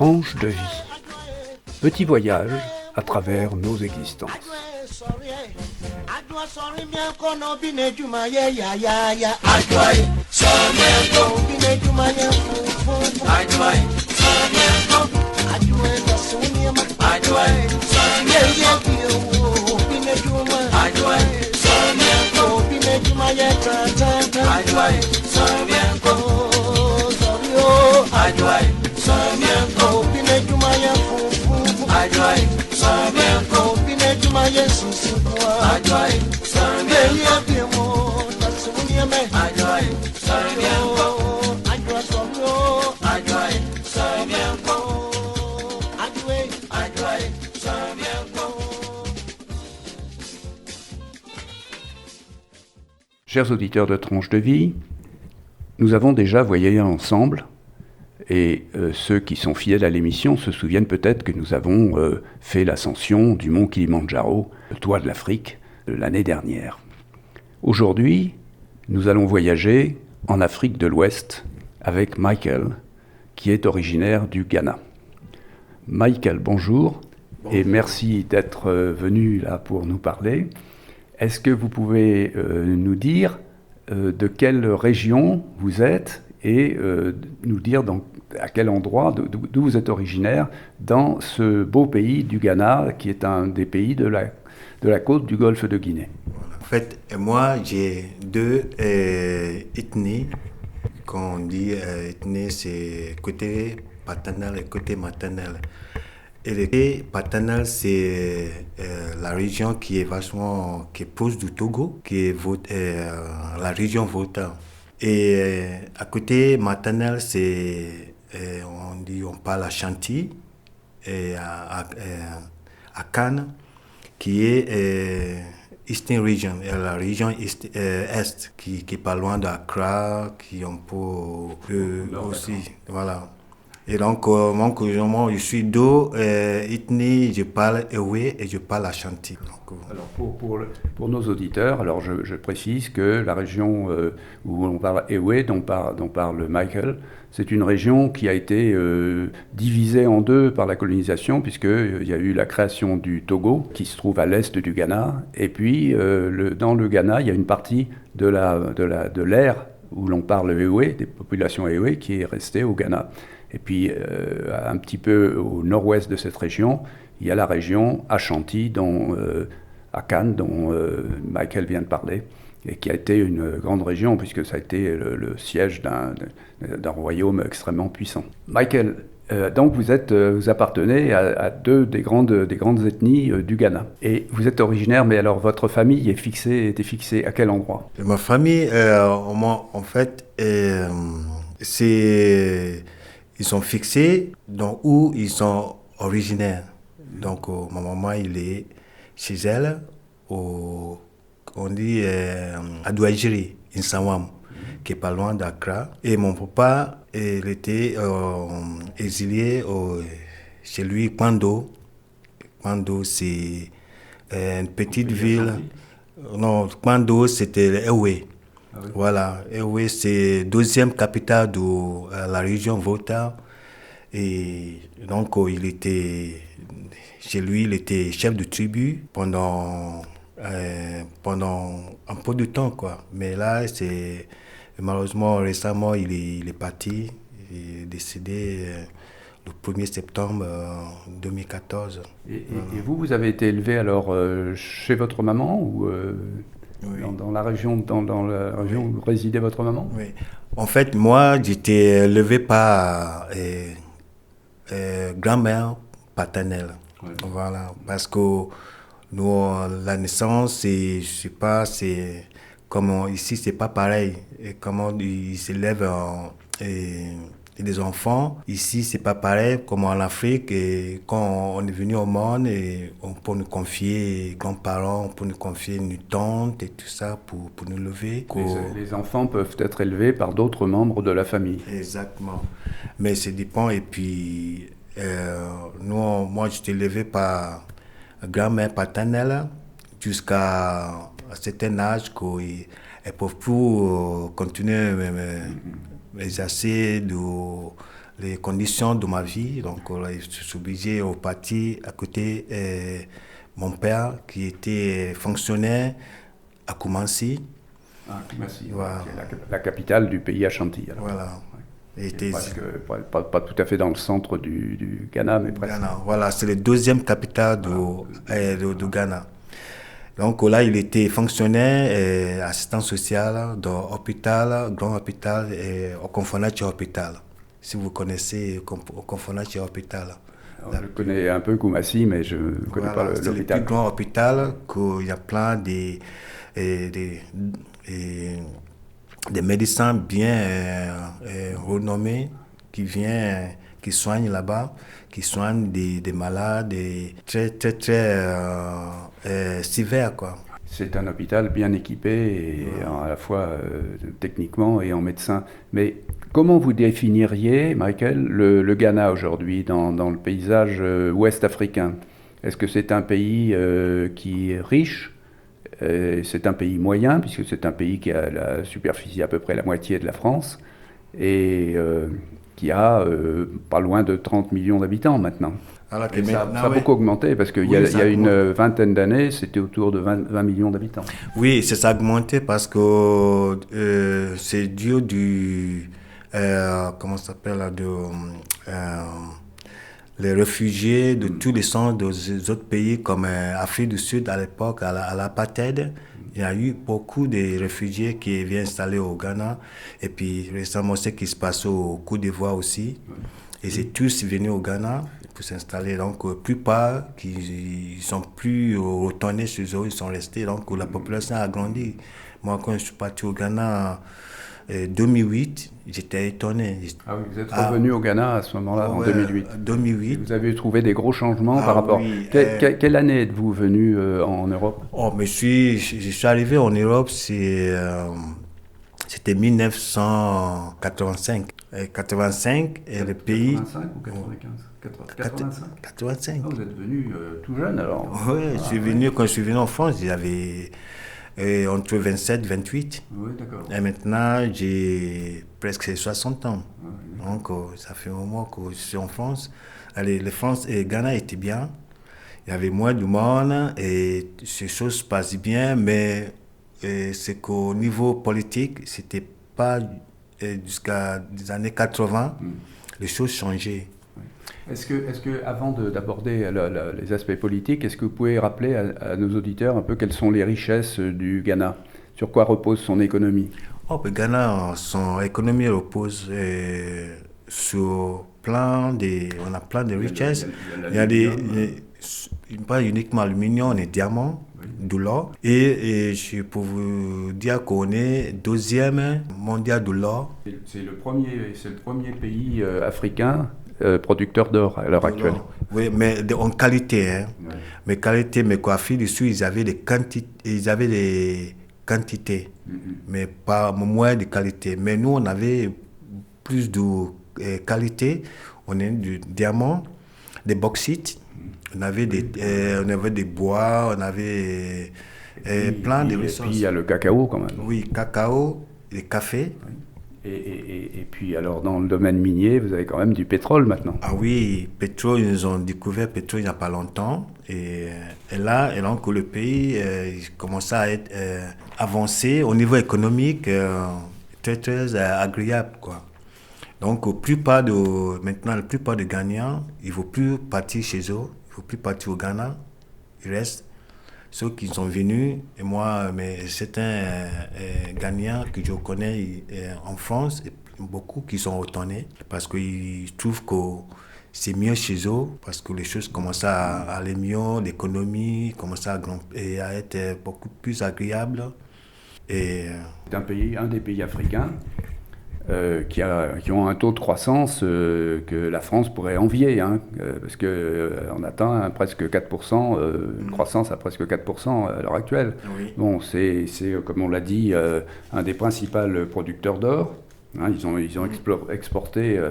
Tranche de vie. Petit voyage à travers nos existences. Chers auditeurs de Tranche de vie, nous avons déjà voyagé ensemble et ceux qui sont fidèles à l'émission se souviennent peut-être que nous avons fait l'ascension du mont Kilimandjaro, le toit de l'Afrique, l'année dernière. Aujourd'hui, nous allons voyager en Afrique de l'Ouest avec Michael, qui est originaire du Ghana. Michael, bonjour. Et merci d'être venu là pour nous parler. Est-ce que vous pouvez nous dire de quelle région vous êtes et nous dire à quel endroit, d'où vous êtes originaire, dans ce beau pays du Ghana, qui est un des pays de la côte du golfe de Guinée? En fait, moi, j'ai deux ethnies. Quand on dit ethnie, c'est côté paternel et côté maternel. Et le côté paternel, c'est la région qui est proche du Togo, qui est la région Volta. Et à côté maternel, c'est on parle à Chantilly et à Cannes, qui est Eastern Region, la région Est, qui est pas loin d'Accra, qui est un peu aussi, voilà. Et donc, moi, je suis deux ethnies, je parle Ewe et je parle Ashanti. Alors pour nos auditeurs, alors je précise que la région où on parle Ewe, dont parle Michael, c'est une région qui a été divisée en deux par la colonisation, puisqu'il y a eu la création du Togo, qui se trouve à l'est du Ghana, et puis dans le Ghana, il y a une partie de l'aire où l'on parle Ewe, des populations Ewe, qui est restée au Ghana. Et puis, un petit peu au nord-ouest de cette région, il y a la région Ashanti, à Cannes, dont Michael vient de parler, et qui a été une grande région, puisque ça a été le siège d'un royaume extrêmement puissant. Michael, donc vous appartenez à deux des grandes ethnies du Ghana. Et vous êtes originaire, mais alors votre famille était fixée à quel endroit? Ma famille, en fait, ils sont fixés dans où ils sont originaires. Donc, ma maman, il est chez elle, on dit à Douagiri, Insawam, qui est pas loin d'Accra. Et mon papa, il était exilé chez lui, Kwando. Kwando, c'est une petite ville. Non, Kwando, c'était Ewe. Ah oui. Voilà, Ewe, c'est deuxième capitale de la région Volta. Et donc, chez lui, il était chef de tribu pendant un peu de temps, quoi. Mais là, malheureusement, récemment, il est parti. Il est décédé le 1er septembre 2014. Et vous avez été élevé alors chez votre maman ou oui. dans la région oui. Où résidait votre maman? Oui. En fait, moi, j'étais élevé par grand-mère paternelle. Oui. Voilà, parce que nous, la naissance, je sais pas, c'est comme ici, c'est pas pareil. Et comment ils s'élèvent des enfants, ici, c'est pas pareil comme en Afrique. Et quand on est venu au monde, et on peut nous confier grands-parents, on peut nous confier une tante et tout ça pour nous lever. Les enfants peuvent être élevés par d'autres membres de la famille. Exactement. Mais ça dépend. Et puis, moi, j'étais élevé par grand-mère paternelle jusqu'à un certain âge qu'elles ne peuvent plus continuer à exercer les conditions de ma vie. Donc, je suis obligé de partir à côté mon père qui était fonctionnaire à Koumassi. Ah, Koumassi, Voilà. qui est la capitale du pays Ashanti. Alors. Voilà. Ouais. Était Presque, pas tout à fait dans le centre du Ghana, mais presque. Ghana. Voilà, c'est la deuxième capitale du Ghana. Donc là, il était fonctionnaire, assistant social dans l'hôpital, grand hôpital, au Confonachi Hôpital. Si vous connaissez au Confonachi Hôpital. Alors, je connais un peu Koumassi, mais je ne connais pas l'hôpital. C'est le plus grand hôpital, qu'il y a plein des médecins bien renommés qui soignent là-bas, qui soignent des malades très, très, très sévères, quoi. C'est un hôpital bien équipé, et à la fois techniquement et en médecins. Mais comment vous définiriez, Michael, le Ghana aujourd'hui dans le paysage ouest africain? Est-ce que c'est un pays qui est riche? C'est un pays moyen, puisque c'est un pays qui a la superficie à peu près la moitié de la France, et qui a pas loin de 30 millions d'habitants maintenant. Alors Et ça a beaucoup augmenté, parce qu'il y a une vingtaine d'années, c'était autour de 20 millions d'habitants. Oui, ça a augmenté parce que c'est dû comment ça s'appelle, les réfugiés de tous les sens des autres pays comme Afrique du Sud à l'époque, à l'apartheid. Il y a eu beaucoup de réfugiés qui viennent installer au Ghana. Et puis récemment, ce qui se passe au Côte d'Ivoire aussi. Et c'est tous venus au Ghana pour s'installer. Donc, la plupart qui sont plus retournés chez eux, ils sont restés. Donc, la population a grandi. Moi, quand je suis parti au Ghana en 2008, j'étais étonné. Ah oui, vous êtes revenu au Ghana à ce moment-là, en 2008. 2008. Et vous avez trouvé des gros changements par rapport... Oui, quelle année êtes-vous venu en Europe? Je suis arrivé en Europe, c'était 1985. 85, et le pays... 85 ou 95 85. 85. Ah, vous êtes venu tout jeune alors? Oui, quand je suis venu en France, j'avais entre 27 et 28. Oui, d'accord. Et maintenant, j'ai presque 60 ans. Oui. Donc, ça fait un moment que je suis en France. Allez, France et Ghana étaient bien. Il y avait moins de monde et ces choses se passaient bien, mais c'est qu'au niveau politique, c'était pas jusqu'à les années 80, les choses changeaient. Est-ce que avant d'aborder les aspects politiques, est-ce que vous pouvez rappeler à nos auditeurs un peu quelles sont les richesses du Ghana? Sur quoi repose son économie? Le Ghana, son économie repose sur on a plein de richesses. Il y a pas uniquement l'aluminium, les diamants, de l'or. Et je peux vous dire qu'on est deuxième mondial de l'or. C'est le premier pays africain producteur d'or à l'heure actuelle. Oui, mais en qualité. Hein. Ouais. Mais qualité, mais quoi, Afrique du Sud, ils avaient des quantités, mais pas moins de qualité. Mais nous, on avait plus de qualité. On a du diamant, des bauxites, on avait des bois, on avait plein de ressources. Et puis il y a le cacao quand même. Oui, cacao, le café. Oui. Et puis alors dans le domaine minier, vous avez quand même du pétrole maintenant. Ah oui, pétrole, ils ont découvert le pétrole il n'y a pas longtemps. Et là, donc le pays commence à être avancé au niveau économique, très très agréable, quoi. Donc maintenant, la plupart des Ghanéens, ils ne vont plus partir chez eux, ils ne vont plus partir au Ghana, ils restent. Ceux qui sont venus, et moi, mais certains Ghanéens que je connais en France, beaucoup qui sont retournés parce qu'ils trouvent que c'est mieux chez eux, parce que les choses commencent à aller mieux, l'économie commence à être beaucoup plus agréable. C'est un des pays africains qui ont un taux de croissance que la France pourrait envier, hein, parce qu'on atteint presque 4%, une croissance à presque 4% à l'heure actuelle. Oui. Bon, c'est comme on l'a dit, un des principaux producteurs d'or. Hein, ils ont exporté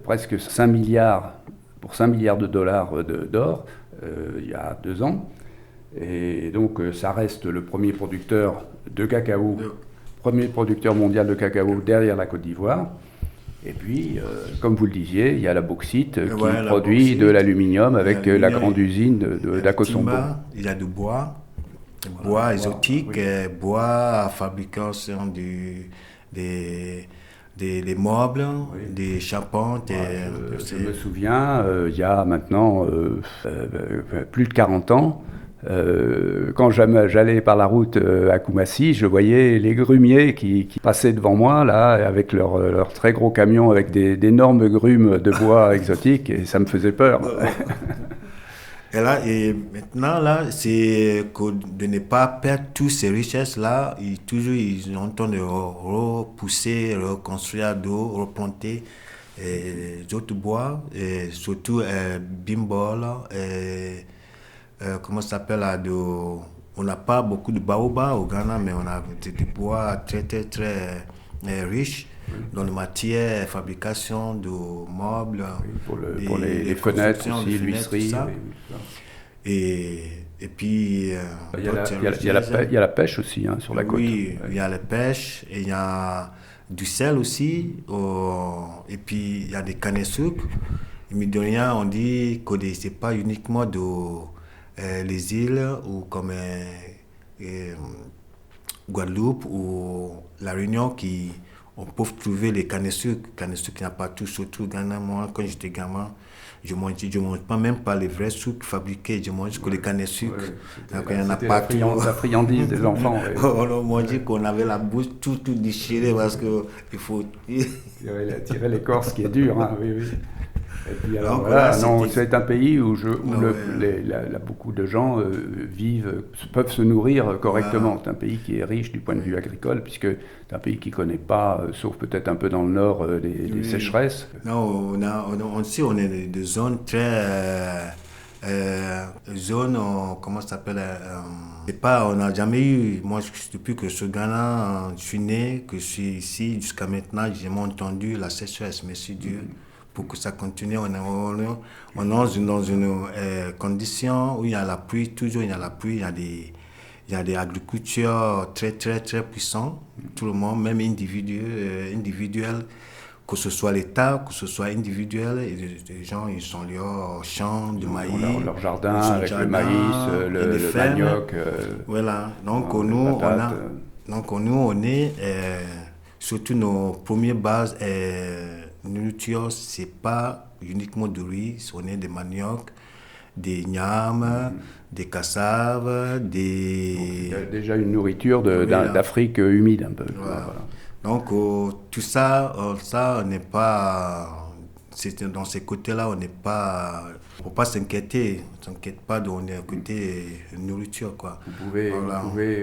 presque 5 milliards, pour 5 milliards de dollars d'or il y a 2 ans. Et donc ça reste le premier producteur de cacao, premier producteur mondial de cacao derrière la Côte d'Ivoire. Et puis, comme vous le disiez, il y a la bauxite qui Ouais, la produit bauxite, de l'aluminium avec la l'aluminium, grande usine il y a du d'Akosombo. timber, il y a du bois, Voilà, bois exotique, oui. bois à fabrication des meubles, Oui. des charpentes. Je me souviens, il y a maintenant plus de 40 ans, quand j'allais par la route à Koumassi, je voyais les grumiers qui passaient devant moi, là, avec leur très gros camion avec d'énormes grumes de bois exotiques, et ça me faisait peur. Et là, et maintenant, là, c'est de ne pas perdre toutes ces richesses-là. Toujours, ils ont le temps de repousser, reconstruire d'eau, replanter d'autres bois, et surtout Bimbol, comment ça s'appelle là, on n'a pas beaucoup de baobab au Ghana, mais on a des bois très, très, très riches dans les matières, fabrication de meubles, Oui, pour les fenêtres constructions de aussi, fenêtres, l'huisserie. tout ça. Oui, tout ça. Et puis, Il y a d'autres il y a la pêche aussi hein, sur la côte. oui, Ouais. il y a la pêche, et il y a du sel aussi, et puis il y a des cannes à sucre. Et mine de rien, on dit que ce n'est pas uniquement les îles ou comme Guadeloupe ou La Réunion qui on peut trouver les cannes à sucre. Cannes à sucre, il n'y a pas tout, surtout au Ghana. Moi, quand j'étais gamin, je mange pas même pas les vrais sucres fabriqués, je mange que les cannes à sucre. Ouais, Donc, il y en a c'était pas la friandise des enfants. Ouais. On m'a dit qu'on avait la bouche tout déchirée parce que il faut. Tirer l'écorce qui est dure, hein, oui, oui. Et puis alors, Donc, voilà, voilà, non, c'était- c'est un pays où, Ouais. beaucoup de gens peuvent se nourrir correctement. Voilà. C'est un pays qui est riche du point de vue agricole, puisque c'est un pays qui ne connaît pas, sauf peut-être un peu dans le nord, les Oui. sécheresses. Non, on est des zones très. Zone, comment ça s'appelle c'est pas, on n'a jamais eu, moi depuis que je suis Ghana, je suis né, que je suis ici, jusqu'à maintenant, j'ai jamais entendu la sécheresse, merci Dieu. Pour que ça continue, on est dans une condition où il y a la pluie, toujours il y a la pluie, il y a des agricultures très, très, très puissantes. Tout le monde, même individuel, que ce soit l'État, que ce soit individuel, et les gens, ils sont leurs champs de maïs, Leur jardin ils ont avec le jardin, maïs, et des le fermes. manioc, Voilà, donc les nous, patates. on est, surtout nos premières bases nourriture, c'est pas uniquement du riz, on est des manioc, des nyams, des cassaves, Il y a des... déjà une nourriture Voilà. d'Afrique humide un peu. Voilà. Voilà. Donc, tout ça, on n'est pas... Dans ces côtés-là, on n'est pas... Il ne faut pas s'inquiéter. On ne s'inquiète pas on est à côté nourriture, quoi. Voilà. Vous pouvez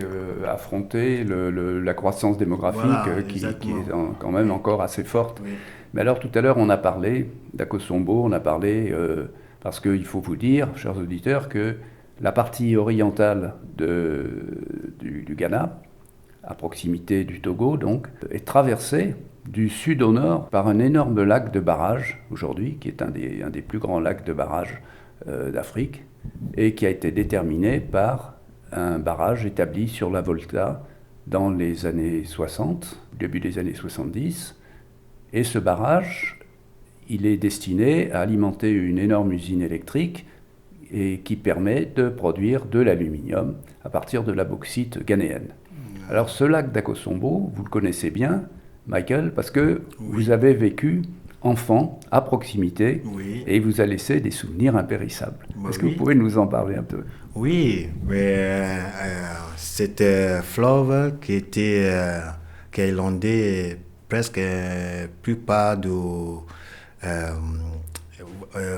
affronter la croissance démographique Voilà, qui exactement. est quand même encore assez forte. Oui. Mais alors tout à l'heure, on a parlé d'Akosombo, on a parlé, parce qu'il faut vous dire, chers auditeurs, que la partie orientale du Ghana, à proximité du Togo donc, est traversée du sud au nord par un énorme lac de barrage, aujourd'hui, qui est un des plus grands lacs de barrage d'Afrique, et qui a été déterminé par un barrage établi sur la Volta dans les années 60, début des années 70. Et ce barrage, il est destiné à alimenter une énorme usine électrique et qui permet de produire de l'aluminium à partir de la bauxite ghanéenne. Alors ce lac d'Akosombo, vous le connaissez bien, Michael, parce que vous avez vécu enfant à proximité Oui. et il vous a laissé des souvenirs impérissables. Est-ce que Oui. vous pouvez nous en parler un peu? Oui, mais c'était fleuve qui a inondé presque la plupart de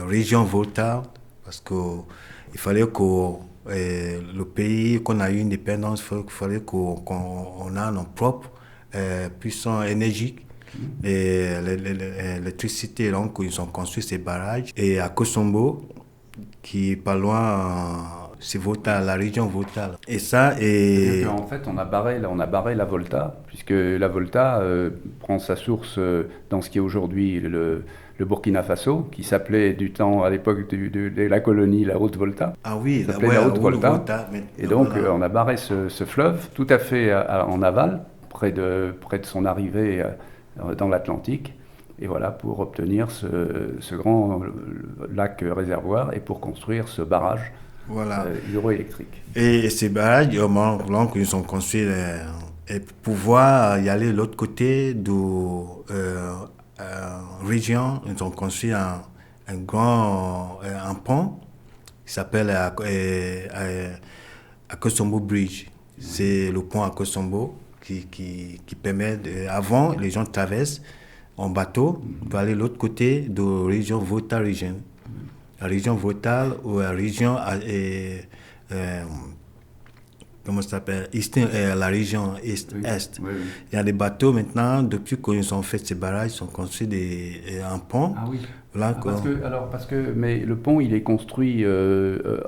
région Volta parce qu'il fallait que le pays qu'on a eu indépendance, il fallait qu'on a nos propres puissants énergiques. Et l'électricité, donc ils ont construit ces barrages. Et à Kosombo, qui est pas loin, c'est Volta, la région Volta. Et ça, et... En fait, on a barré la Volta, puisque la Volta prend sa source dans ce qui est aujourd'hui le Burkina Faso, qui s'appelait du temps, à l'époque de la colonie, la Haute Volta. Ah oui, Ça s'appelait ouais, la Haute Haute Volta. Volta, mais, Et donc, voilà. on a barré ce fleuve tout à fait en aval, près de son arrivée dans l'Atlantique. Et voilà, pour obtenir ce grand lac réservoir et pour construire ce barrage Voilà. hydroélectrique. Et ces barrages, donc, ils sont construits et pour pouvoir y aller de l'autre côté de région, ils ont construit un grand un pont qui s'appelle Akosombo Bridge. C'est le pont Akosombo qui permet, avant, les gens traversent en bateau pour aller de l'autre côté de la région Volta Region. La région Volta ou la région comment ça s'appelle, la région Est. Oui. Est. Oui, oui. Il y a des bateaux maintenant, depuis qu'ils ont fait ces barrages, ils ont construit un pont. Ah oui. Là, Mais le pont, il est construit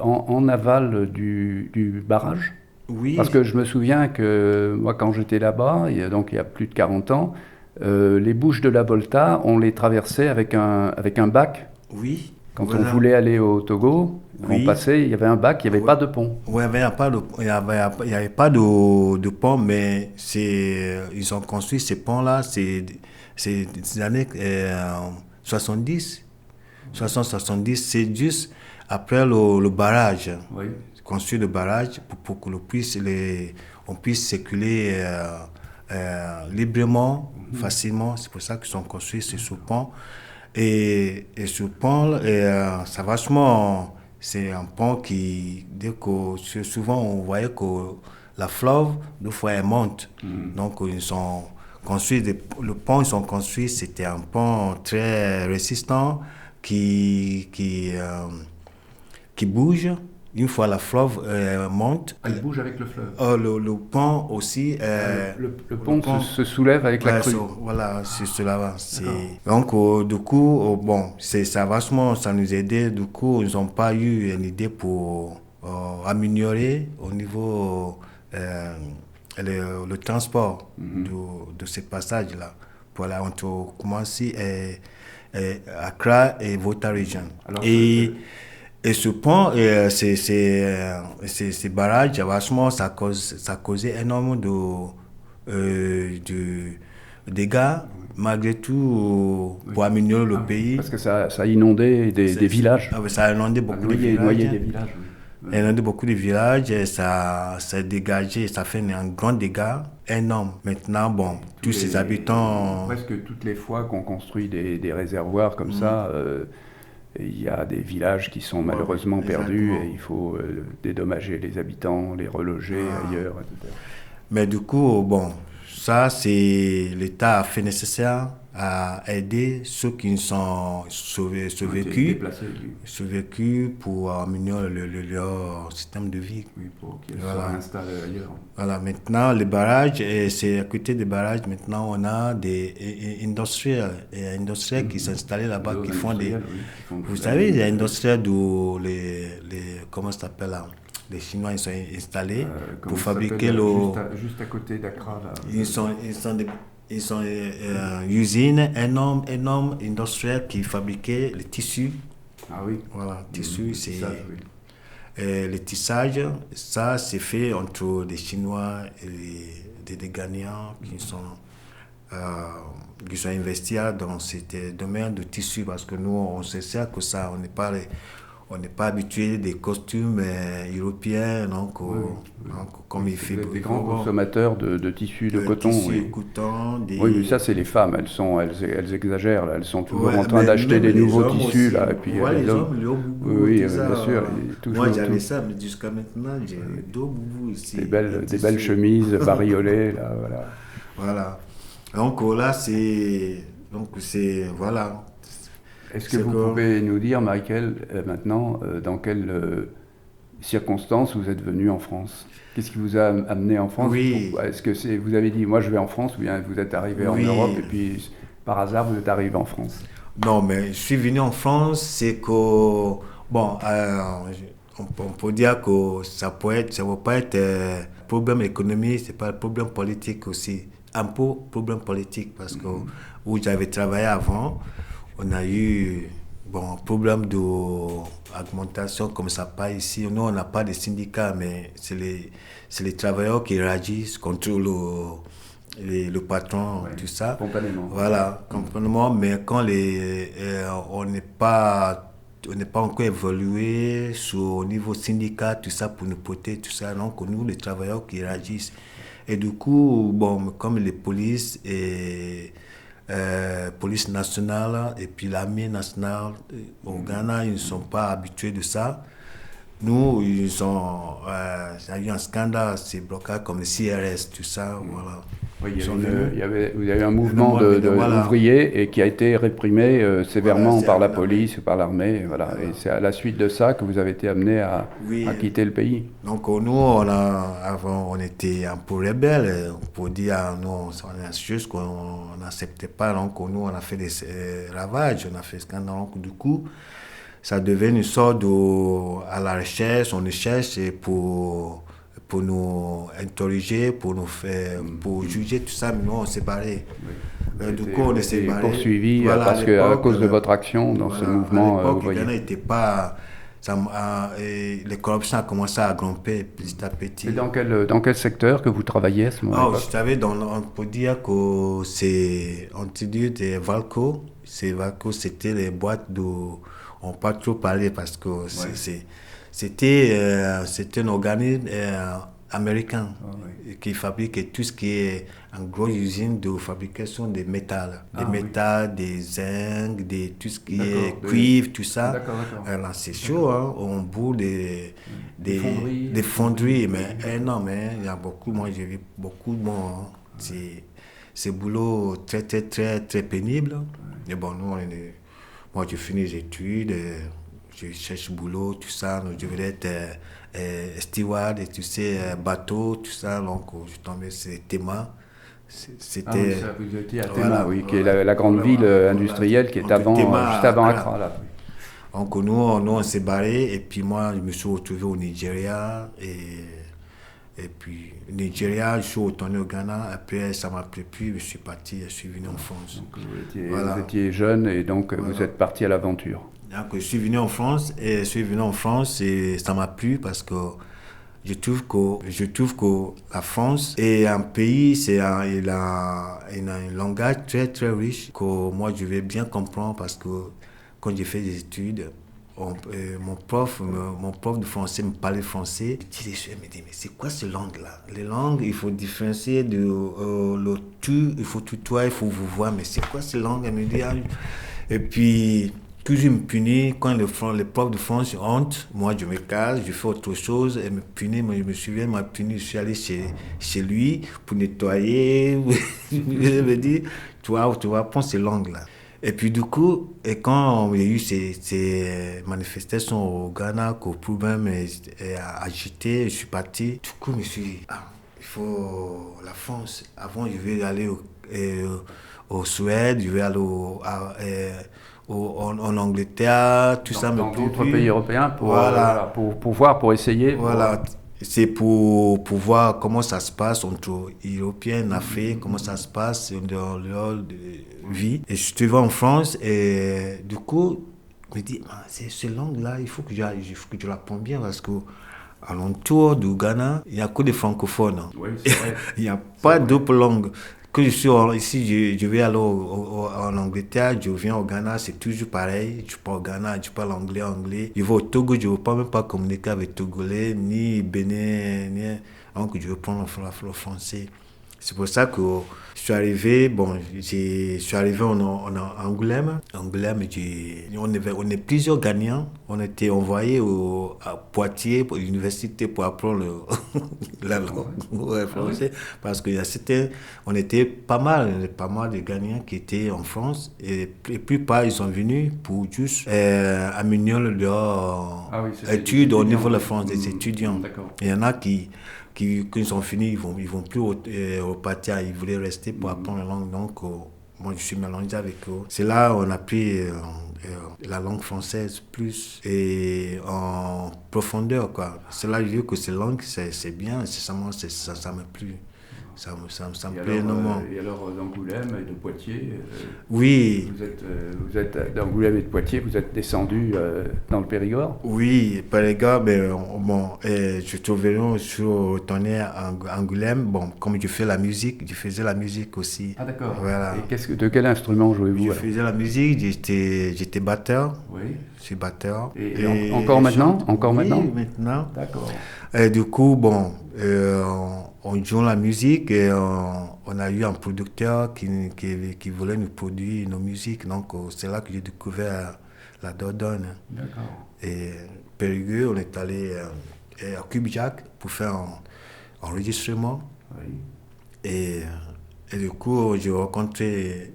en aval du barrage. oui, Parce que je me souviens que moi, quand j'étais là-bas, donc il y a plus de 40 ans, les bouches de la Volta, on les traversait avec un bac. oui. Quand Voilà. on voulait aller au Togo, Oui. on passait, il y avait un bac, il n'y avait pas de pont. Oui, il n'y avait pas de pont, mais ils ont construit ces ponts-là, c'est des années 70, 60-70, c'est juste après le barrage. Oui. Construire le barrage pour que on puisse circuler librement, facilement. C'est pour ça qu'ils ont construit ce pont. Et ce pont, ça vachement, c'est un pont qui, souvent on voyait que la fleuve, deux fois elle monte. Donc ils ont construit, le pont ils ont construit, c'était un pont très résistant qui bouge. Une fois la fleuve monte. Elle bouge avec le fleuve. Le pont aussi. Le pont se soulève avec la crue. Voilà, c'est cela. Donc, du coup, bon, ça vachement, ça nous aidait. Du coup, ils n'ont pas eu une idée pour améliorer au niveau le transport de ces passages-là. Voilà, on commence Accra et Volta Region. Alors, et ce pont, ces barrages, vachement, ça causait énormément de dégâts, malgré tout, pour améliorer le pays. Parce que ça a inondé des villages. Ça a inondé beaucoup de villages. Noyé des villages, oui. Il y a beaucoup de villages, et ça a dégagé, ça fait un grand dégât énorme. Maintenant, bon, tous ces habitants... Presque toutes les fois qu'on construit des réservoirs comme ça, il y a des villages qui sont malheureusement perdus et il faut dédommager les habitants, les reloger ailleurs, etc. Mais du coup, bon, ça, c'est l'État a fait nécessaire à aider ceux qui sont survécus pour améliorer leur système de vie. Oui, pour qu'ils soient installés ailleurs. Voilà, maintenant, les barrages, et c'est à côté des barrages, maintenant, on a des industriels qui sont installés là-bas, qui font des... Vous savez, il y a des industriels d'où comment ça s'appelle là? Les Chinois, ils sont installés pour fabriquer juste à côté d'Accra, là. Ils sont usines énormes industrielles qui fabriquaient les tissus. Ah oui. Voilà, tissus, c'est... le tissage, ça, c'est fait entre des Chinois et des Ghanéens qui sont investis dans ce domaine de tissu, parce que nous, on se sert que ça, on n'est pas habitué des costumes européens, donc comme il fait des grands consommateurs de tissus de coton. Oui, mais ça c'est les femmes, elles exagèrent, là. Elles sont toujours en train d'acheter des nouveaux tissus là, et puis les hommes, les boubous, bien sûr. Moi j'avais ça, mais jusqu'à maintenant j'ai deux boubous ici. Des belles chemises bariolées là, voilà. Voilà. Donc là c'est voilà. Est-ce que vous pouvez nous dire, Michael, maintenant, dans quelles circonstances vous êtes venu en France? Qu'est-ce qui vous a amené en France? Oui. Est-ce que vous avez dit, moi je vais en France, ou bien vous êtes arrivé en Europe et puis par hasard vous êtes arrivé en France? Non, mais je suis venu en France, c'est que, bon, on peut dire que ça ne va pas être problème économique, c'est pas un problème politique aussi. Un peu problème politique, parce que où j'avais travaillé avant, on a eu problème d'augmentation comme ça, pas ici. Nous, on n'a pas de syndicats, mais c'est les travailleurs qui réagissent contre le patron, Ouais, tout ça. spontanément. Voilà, complètement. Mais quand on n'est pas encore évolué au niveau syndicat, tout ça, pour nous porter, tout ça. Donc, nous, les travailleurs qui réagissent. Et du coup, bon, comme les polices et police nationale et puis l'armée nationale au Ghana, ils ne sont pas habitués de ça. Nous, il y a eu un scandale, ces blocages comme le CRS, tout ça, voilà. Oui, Ils sont venus. il y a eu un mouvement Voilà. d'ouvriers et qui a été réprimé sévèrement Voilà, c'est par la avec l'armée. police, par l'armée. Voilà. Voilà. Et c'est à la suite de ça que vous avez été amené Oui. à quitter le pays. Donc nous, avant, on était un peu rebelles, pour dire, nous, on est juste qu'on n'acceptait pas. Donc nous, on a fait des ravages, on a fait scandale. Donc du coup, ça devait une sorte à la recherche, on cherche pour nous interroger, pour nous faire, pour juger tout ça, mais nous, on s'est barrés. Du coup, on s'est barrés. Poursuivi Voilà, parce que, à cause de votre action dans ce voilà, mouvement à l'époque, le ouvrier. Ghana n'était pas... les corruptions ont commencé à grimper petit à petit. Et dans quel secteur que vous travailliez à ce moment-là? Je savais, on peut dire que on te dit des Valco. Valco, c'était les boîtes d'où on ne peut pas trop parler parce que c'était un organisme américain qui fabrique tout ce qui est une grosse usine de fabrication des métals. Des métals, des zinc, tout ce qui est cuivre, tout ça. D'accord. Alors, c'est chaud, hein, on bout des fonderies, mais énorme. Il y a beaucoup, moi j'ai vu beaucoup de monde. C'est boulot très, très, très, très pénible. Et bon, moi j'ai fini les études, je cherche boulot, tout ça. Donc, je voulais être steward, et tu sais, bateau, tout ça. Donc, je suis tombé sur Tema. C'était. Vous étiez à Tema, Voilà, qui est la grande ville industrielle qui est juste avant Accra. Là. Donc, nous, on s'est barrés, et puis moi, je me suis retrouvé au Nigeria. Et puis, Nigeria, je suis retourné au Ghana. Après, ça m'a plu plus. Je suis parti, je suis venu en France. Donc, vous étiez jeune et donc vous êtes parti à l'aventure. Donc, je suis venu en France et ça m'a plu parce que je trouve que la France est un pays, il a un langage très très riche que moi je vais bien comprendre parce que quand j'ai fait des études, mon prof de français me parlait français. Je me dis, mais c'est quoi ces langues-là? Les langues, il faut différencier le tu, il faut tutoyer, il faut vous voir, mais c'est quoi ces langues? Elle me dit, et puis, toujours me punit quand les profs de France honte. Moi, je me casse, je fais autre chose. Elle me punit, moi, je me souviens, elle m'a puni, je suis allé chez lui pour nettoyer. Je me dis, tu vas prendre ces langues-là. Et puis du coup, et quand il y a eu ces manifestations au Ghana, que le problème est agité, je suis parti. Du coup, je me suis dit, il faut la France. Avant, je vais aller au Suède, je vais aller en Angleterre, tout ça. Dans d'autres pays européens pour essayer. Voilà. C'est pour voir comment ça se passe entre Européens, Afrique, comment ça se passe dans leur vie. Et je suis venu en France et du coup, je me dis, ces langues-là, il faut que je l'apprenne bien parce que à l'entour du Ghana, il n'y a que des francophones. Oui, c'est vrai. Il n'y a pas d'autres langues. Que je suis ici, je vais aller en Angleterre, je viens au Ghana, c'est toujours pareil. Je parle au Ghana, je parle anglais. Je vais au Togo, je ne veux pas même pas communiquer avec Togolais, ni Bénin, donc je veux prendre le français. C'est pour ça que je suis arrivé, en Angoulême. On est plusieurs gagnants. On était envoyés à Poitiers, pour l'université, pour apprendre la langue française. Parce on était pas mal de gagnants qui étaient en France. Et la plupart, ils sont venus pour juste améliorer leurs études au niveau de la France, des étudiants. Il y en a qui ils sont finis, ils vont plus repartir, ils voulaient rester pour apprendre la langue. Donc, moi, je suis mélangé avec eux. C'est là où on a pris la langue française plus et en profondeur, quoi. C'est là que je dis que ces langues, c'est bien, ça m'a plu. Ça me Et plaît alors, énormément. et alors d'Angoulême et de Poitiers, Oui, vous êtes d'Angoulême et de Poitiers, vous êtes descendu dans le Périgord? oui, par les gars, ben, bon, je suis revenu sur retourné à Angoulême. Bon, comme je faisais la musique aussi. Ah d'accord. Voilà. Et de quel instrument jouez-vous Je alors? faisais la musique, j'étais batteur. Oui. Je suis batteur. Et encore maintenant? Encore oui, maintenant? maintenant. D'accord. Et du coup, bon, on joue la musique et on a eu un producteur qui voulait nous produire nos musiques. Donc, c'est là que j'ai découvert la Dordogne. D'accord. Et Périgueux, on est allé à Cube-Jack pour faire un enregistrement. Oui. Et du coup, j'ai rencontré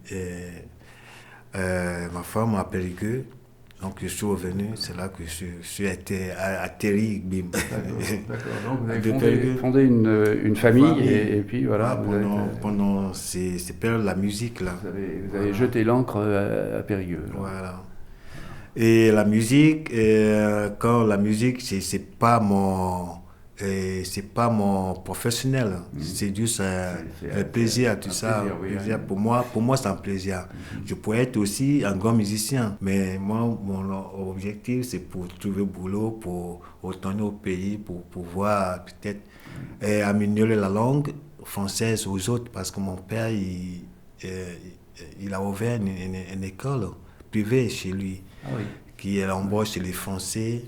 ma femme à Périgueux. Donc, je suis revenu, c'est là que je suis atterri, bim. D'accord. Donc, vous avez fondé une famille et puis voilà. Pendant ces périodes de la musique, là. Vous avez jeté l'ancre à Périgueux. Là. Voilà. Et la musique, quand la musique, c'est pas mon professionnel. C'est juste un plaisir, tout ça. Plaisir. Pour moi, c'est un plaisir. Je pourrais être aussi un grand musicien, mais moi, mon objectif, c'est pour trouver boulot, pour retourner au pays, pour pouvoir peut-être améliorer la langue française aux autres, parce que mon père, il a ouvert une école privée chez lui, qui embauche les Français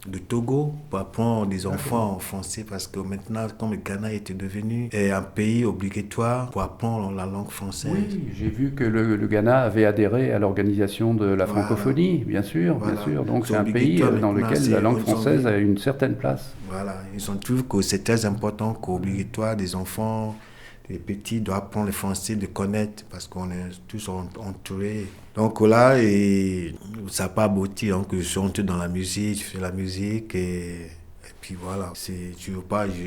de Togo pour apprendre des enfants en français, parce que maintenant, comme le Ghana était devenu un pays obligatoire pour apprendre la langue française. Oui, j'ai vu que le Ghana avait adhéré à l'organisation de la francophonie, bien sûr, bien sûr. Donc c'est un pays dans lequel la langue française a une certaine place. Voilà, ils ont trouvé que c'est très important qu'obligatoire des enfants, les petits doivent apprendre le français, de connaître, parce qu'on est tous entourés. Donc là, ça n'a pas abouti. Donc je suis entré dans la musique, je fais la musique et puis voilà. Je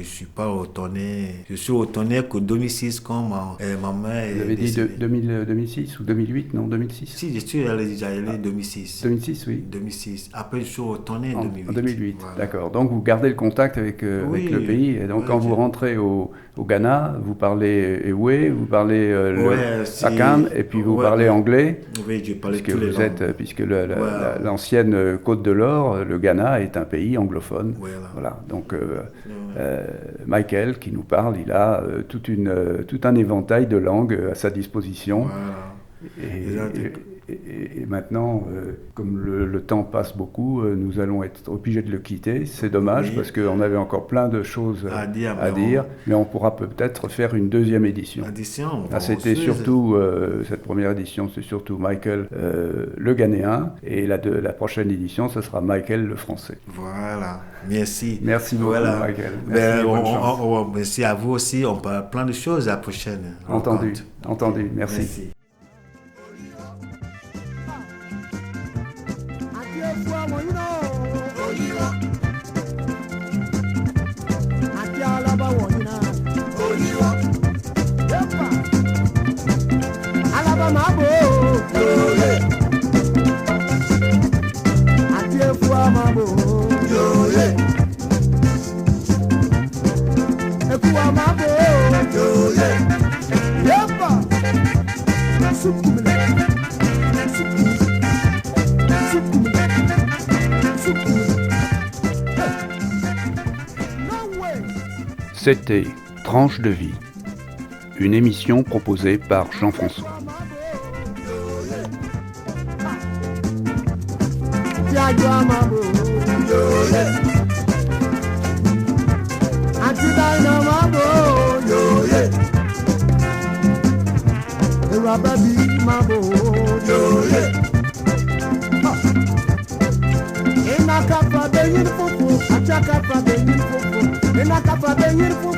suis pas retourné. Je suis retourné qu'en 2006 quand ma mère. Vous avez dit 2006 ou 2008, non 2006? Si, je suis déjà allé 2006. 2006, oui. 2006. Après, je suis retourné en 2008. En 2008, voilà. D'accord. Donc vous gardez le contact avec le pays. Et donc quand vous rentrez au Ghana, vous parlez Ewe, vous parlez le Akan, et puis vous parlez anglais. Oui, je parlais tous les langues. Puisque l'ancienne Côte de l'Or, le Ghana est un pays anglophone. Voilà. Donc Michael qui nous parle, il a tout un éventail de langues à sa disposition. Voilà. Et maintenant, comme le temps passe beaucoup, nous allons être obligés de le quitter. C'est dommage parce qu'on avait encore plein de choses à dire, mais on pourra peut-être faire une deuxième édition. C'était surtout, cette première édition, c'est surtout Michael le Ghanéen, et la prochaine édition, ce sera Michael le Français. Voilà, merci. Merci beaucoup, Michael. Merci à vous aussi, on parle plein de choses à la prochaine. Entendu, merci. C'était Tranche de vie, une émission proposée par Jean-François. Ina kapa be yin fufu, achaka pa be yin fufu.